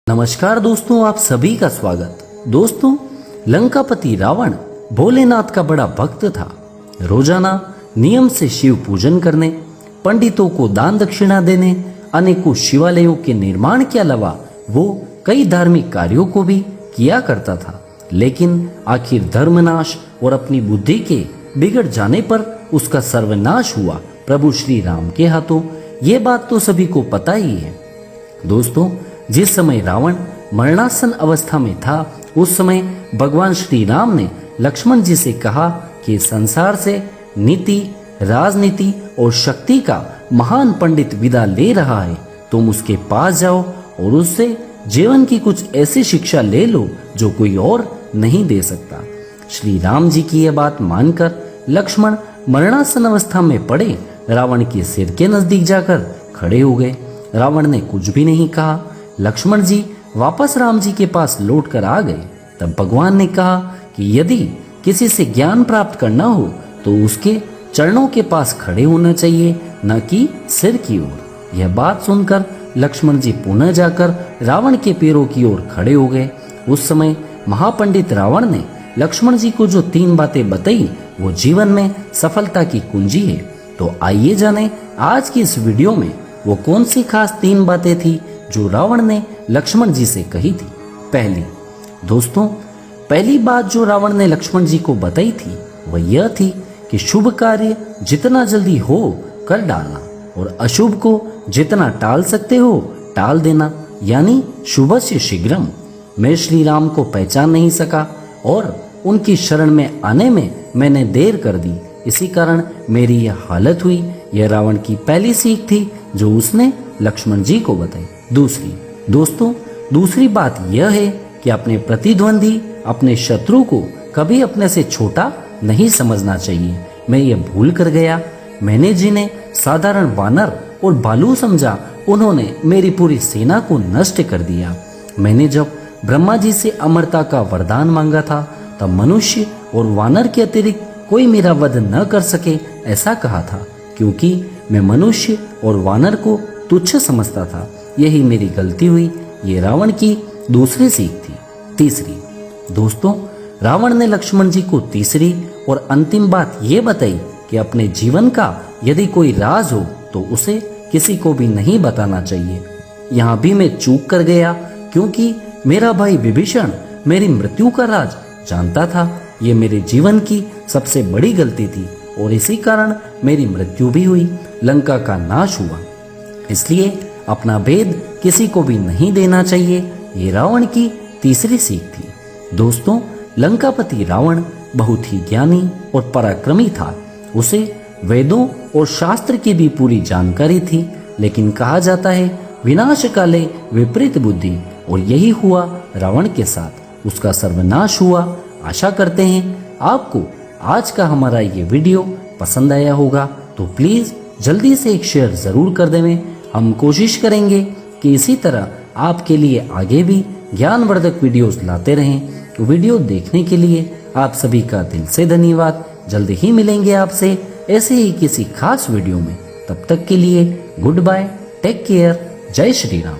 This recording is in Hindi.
नमस्कार दोस्तों, आप सभी का स्वागत। दोस्तों, लंकापति रावण भोलेनाथ का बड़ा भक्त था। रोजाना नियम से शिव पूजन करने, पंडितों को दान दक्षिणा देने, अनेकों शिवालयों के निर्माण के अलावा वो कई धार्मिक कार्यों को भी किया करता था। लेकिन आखिर धर्मनाश और अपनी बुद्धि के बिगड़ जाने पर उसका सर्वनाश हुआ प्रभु श्री राम के हाथों। ये बात तो सभी को पता ही है। दोस्तों, जिस समय रावण मरणासन अवस्था में था, उस समय भगवान श्री राम ने लक्ष्मण जी से कहा कि संसार से नीति, राजनीति और शक्ति का महान पंडित विदा ले रहा है। तुम उसके पास जाओ और उससे जीवन की कुछ ऐसी शिक्षा ले लो जो कोई और नहीं दे सकता। श्री राम जी की यह बात मानकर लक्ष्मण मरणासन अवस्था में पड़े रावण के सिर के नजदीक जाकर खड़े हो गए। रावण ने कुछ भी नहीं कहा। लक्ष्मण जी वापस राम जी के पास लौट कर आ गए। तब भगवान ने कहा कि यदि किसी से ज्ञान प्राप्त करना हो तो उसके चरणों के पास खड़े होना चाहिए, न कि सिर की ओर। यह बात सुनकर लक्ष्मण जी पुनः जाकर रावण के पैरों की ओर खड़े हो गए। उस समय महापंडित रावण ने लक्ष्मण जी को जो 3 बातें बताई वो जीवन में सफलता की कुंजी है। तो आइए जाने आज की इस वीडियो में वो कौन सी खास 3 बातें थी जो रावण ने लक्ष्मण जी से कही थी। पहली बात जो रावण ने लक्ष्मण जी को बताई थी वह यह थी कि शुभ कार्य जितना जल्दी हो कर डालना और अशुभ को जितना टाल सकते हो टाल देना, यानी शुभस्य शीघ्रम। मैं श्री राम को पहचान नहीं सका और उनकी शरण में आने में मैंने देर कर दी, इसी कारण मेरी यह हालत हुई। यह रावण की पहली सीख थी जो उसने लक्ष्मण जी को बताई। दूसरी बात यह है कि अपने प्रतिद्वंदी, अपने शत्रु को कभी अपने से छोटा नहीं समझना चाहिए। मैं ये भूल कर गया। मैंने जिन्हें साधारण वानर और भालू समझा, उन्होंने मेरी पूरी सेना को नष्ट कर दिया। मैंने जब ब्रह्मा जी से अमरता का वरदान मांगा था तब मनुष्य और वानर के अतिरिक्त कोई मेरा वध न कर सके ऐसा कहा था, क्योंकि मैं मनुष्य और वानर को तुच्छ समझता था। यही मेरी गलती हुई। ये रावण की दूसरी सीख थी। दोस्तों, रावण ने लक्ष्मण जी को तीसरी और अंतिम बात ये बताई कि अपने जीवन का यदि कोई राज हो तो उसे किसी को भी नहीं बताना चाहिए। यहाँ भी मैं चूक कर गया, क्योंकि मेरा भाई विभीषण मेरी मृत्यु का राज जानता था। ये मेरे जीवन की सबसे बड़ी गलती थी और इसी कारण मेरी मृत्यु भी हुई, लंका का नाश हुआ। इसलिए अपना भेद किसी को भी नहीं देना चाहिए। ये रावण की तीसरी सीख थी। दोस्तों, लंकापति रावण बहुत ही ज्ञानी और पराक्रमी था। उसे वेदों और शास्त्र की भी पूरी जानकारी थी, लेकिन कहा जाता है विनाश काले विपरीत बुद्धि, और यही हुआ रावण के साथ। उसका सर्वनाश हुआ। आशा करते हैं आपको आज का हमारा ये वीडियो पसंद आया होगा, तो प्लीज जल्दी से एक शेयर जरूर कर देवें। हम कोशिश करेंगे कि इसी तरह आपके लिए आगे भी ज्ञानवर्धक वीडियोस लाते रहें। तो वीडियो देखने के लिए आप सभी का दिल से धन्यवाद। जल्दी ही मिलेंगे आपसे ऐसे ही किसी खास वीडियो में। तब तक के लिए गुड बाय, टेक केयर, जय श्री राम।